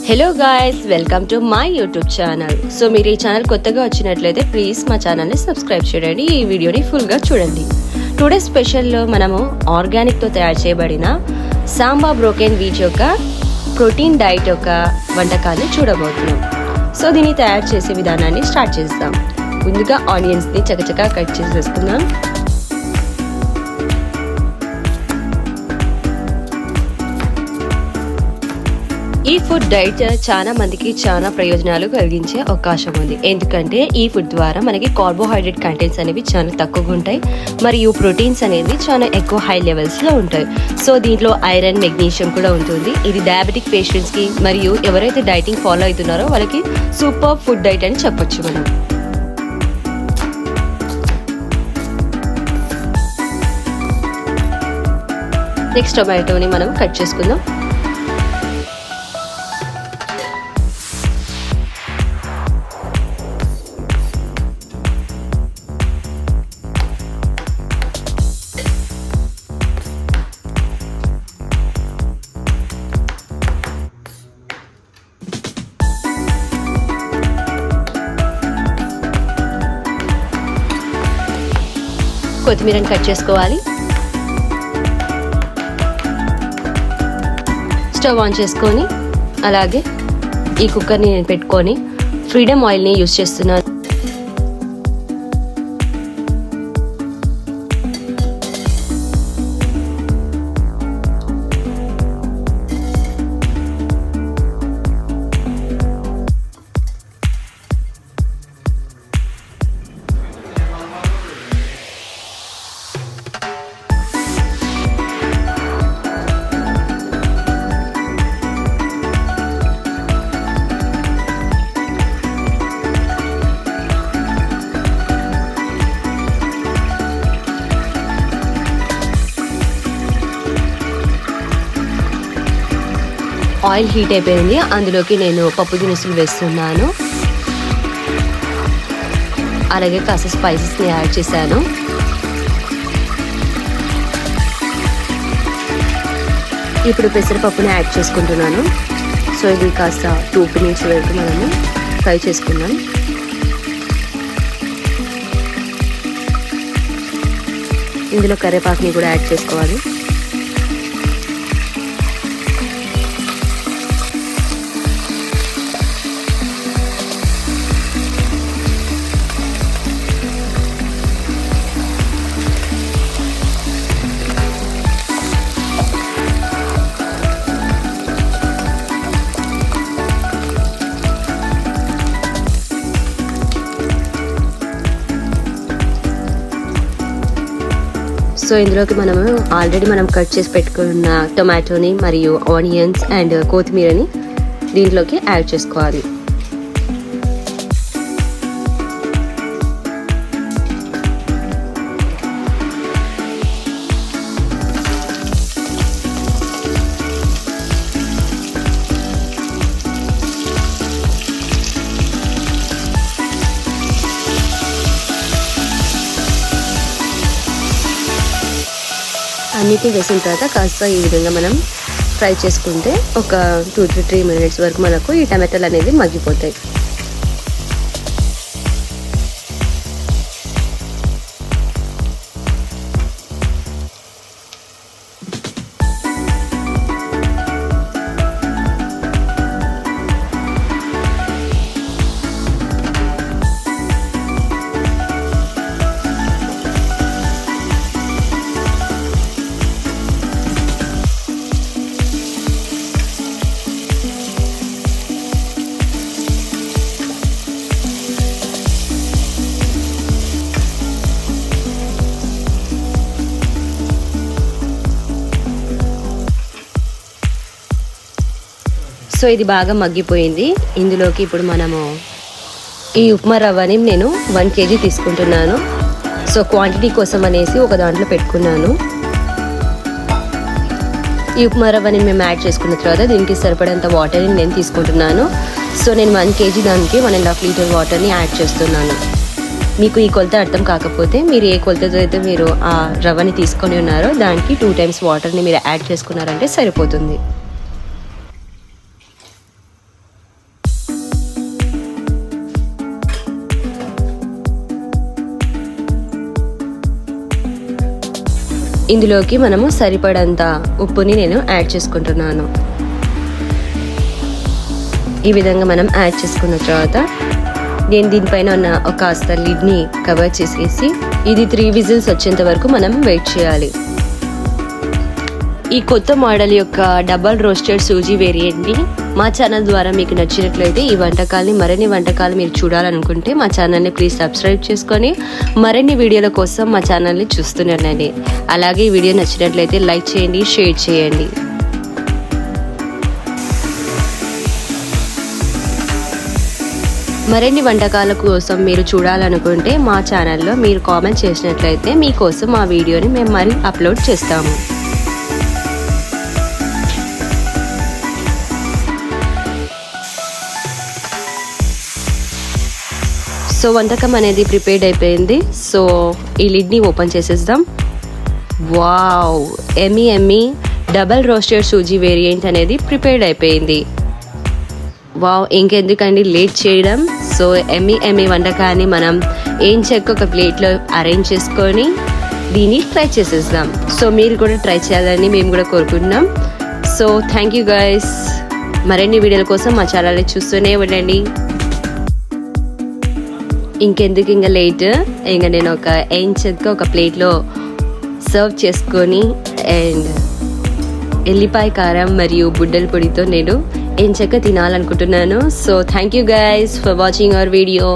Hello guys, welcome to my YouTube channel. So మీరు ఈ channel కొత్తగా వచ్చినట్లయితే ప్లీజ్ మా ఛానల్ని సబ్స్క్రైబ్ చేయండి, ఈ వీడియోని ఫుల్గా చూడండి. టుడే స్పెషల్లో మనము ఆర్గానిక్తో తయారు చేయబడిన సాంబా బ్రోకెన్ వీట్ యొక్క ప్రోటీన్ డైట్ యొక్క వంటకాన్ని చూడబోతున్నాం. సో దీన్ని తయారు చేసే విధానాన్ని స్టార్ట్ చేద్దాం. ముందుగా ఆనియన్స్ని చకచకా కట్ చేసేసుకుందాం. ఈ ఫుడ్ డైట్ చాలా మందికి చాలా ప్రయోజనాలు కలిగించే అవకాశం ఉంది. ఎందుకంటే ఈ ఫుడ్ ద్వారా మనకి కార్బోహైడ్రేట్ కంటెంట్స్ అనేవి చాలా తక్కువగా ఉంటాయి, మరియు ప్రోటీన్స్ అనేవి చాలా ఎక్కువ హై లెవెల్స్లో ఉంటాయి. సో దీంట్లో ఐరన్, మెగ్నీషియం కూడా ఉంటుంది. ఇది డయాబెటిక్ పేషెంట్స్కి మరియు ఎవరైతే డైటింగ్ ఫాలో అవుతున్నారో వాళ్ళకి సూపర్ ఫుడ్ డైట్ అని చెప్పొచ్చు మనం. నెక్స్ట్ టొమాటోని మనం కట్ చేసుకుందాం. కొత్తిమీరని కట్ చేసుకోవాలి. స్టవ్ ఆన్ చేసుకొని అలాగే ఈ కుక్కర్ని నేను పెట్టుకొని ఫ్రీడమ్ ఆయిల్ని యూజ్ చేస్తున్నాను. ఆయిల్ హీట్ అయిపోయింది, అందులోకి నేను పప్పు దినుసులు వేస్తున్నాను. అలాగే కాస్త స్పైసెస్ని యాడ్ చేశాను. ఇప్పుడు పెసరపప్పుని యాడ్ చేసుకుంటున్నాను. సో ఇది కాస్త 2 minutes వరకు మనము ఫ్రై చేసుకుందాం. ఇందులో కరివేపాకుని కూడా యాడ్ చేసుకోవాలి. సో ఇందులోకి మనము ఆల్రెడీ కట్ చేసి పెట్టుకున్న టొమాటోని మరియు ఆనియన్స్ అండ్ కొత్తిమీరని దీంట్లోకి యాడ్ చేసుకోవాలి. అన్నిటిని వేసిన తర్వాత కాస్త ఈ విధంగా మనం ఫ్రై చేసుకుంటే ఒక 2 to 3 minutes వరకు మనకు ఈ టమాటాలు అనేది మగ్గిపోతాయి. సో ఇది బాగా మగ్గిపోయింది. ఇందులోకి ఇప్పుడు మనము ఈ ఉప్మా రవ్వని నేను 1 kg తీసుకుంటున్నాను. సో క్వాంటిటీ కోసం అనేసి ఒక దాంట్లో పెట్టుకున్నాను. ఈ ఉప్మా రవ్వని మేము యాడ్ చేసుకున్న తర్వాత దీనికి సరిపడేంత వాటర్ని నేను తీసుకుంటున్నాను. సో నేను 1 kg దానికి 1.5 liter వాటర్ని యాడ్ చేస్తున్నాను. మీకు ఈ కొలత అర్థం కాకపోతే మీరు ఏ కొలతతో అయితే మీరు ఆ రవ్వని తీసుకొని ఉన్నారో దానికి 2 times వాటర్ని మీరు యాడ్ చేసుకున్నారంటే సరిపోతుంది. ఇందులోకి మనము సరిపడంత ఉప్పుని నేను యాడ్ చేసుకుంటున్నాను. ఈ విధంగా మనం యాడ్ చేసుకున్న తర్వాత నేను దీనిపైన ఉన్న ఒక కాస్త లిడ్ని కవర్ చేసేసి ఇది 3 విజిల్స్ వచ్చేంత వరకు మనం వెయిట్ చేయాలి. ఈ కొత్త మోడల్ యొక్క డబల్ రోస్టెడ్ సూజీ వేరియంట్ని మా ఛానల్ ద్వారా మీకు నచ్చినట్లయితే ఈ వంటకాలని మరిన్ని వంటకాలు మీరు చూడాలనుకుంటే మా ఛానల్ని ప్లీజ్ సబ్స్క్రైబ్ చేసుకొని మరిన్ని వీడియోల కోసం మా ఛానల్ని చూస్తున్నానండి. అలాగే ఈ వీడియో నచ్చినట్లయితే లైక్ చేయండి, షేర్ చేయండి. మరిన్ని వంటకాల కోసం మీరు చూడాలనుకుంటే మా ఛానల్లో మీరు కామెంట్ చేసినట్లయితే మీకోసం ఆ వీడియోని మేము మరి అప్లోడ్ చేస్తాము. సో వంటకం అనేది ప్రిపేర్డ్ అయిపోయింది. సో ఈ లిడ్ని ఓపెన్ చేసేద్దాం. వావ్, ఎమ్మీ డబల్ రోస్టెడ్ సూజీ వేరియంట్ అనేది ప్రిపేర్డ్ అయిపోయింది. వావ్, ఇంకెందుకండి లేట్ చేయడం. సో ఎమ్మీ వంటకాన్ని మనం ఏం చెక్క ఒక ప్లేట్లో అరేంజ్ చేసుకొని దీన్ని ట్రై చేసేద్దాం. సో మీరు కూడా ట్రై చేయాలని మేము కూడా కోరుకుంటున్నాం. So thank you guys. మరిన్ని వీడియోల కోసం మా ఛానల్ని చూస్తూనే ఉండండి. ఇంకెందుకు ఇంకా లేట్, ఇంకా నేను ఒక ఎంచక్క ఒక ప్లేట్లో సర్వ్ చేసుకొని అండ్ ఎల్లిపాయ కారం మరియు బుడ్డల పొడితో నేను ఎంచక్క తినాలనుకుంటున్నాను. So thank you guys for watching our video.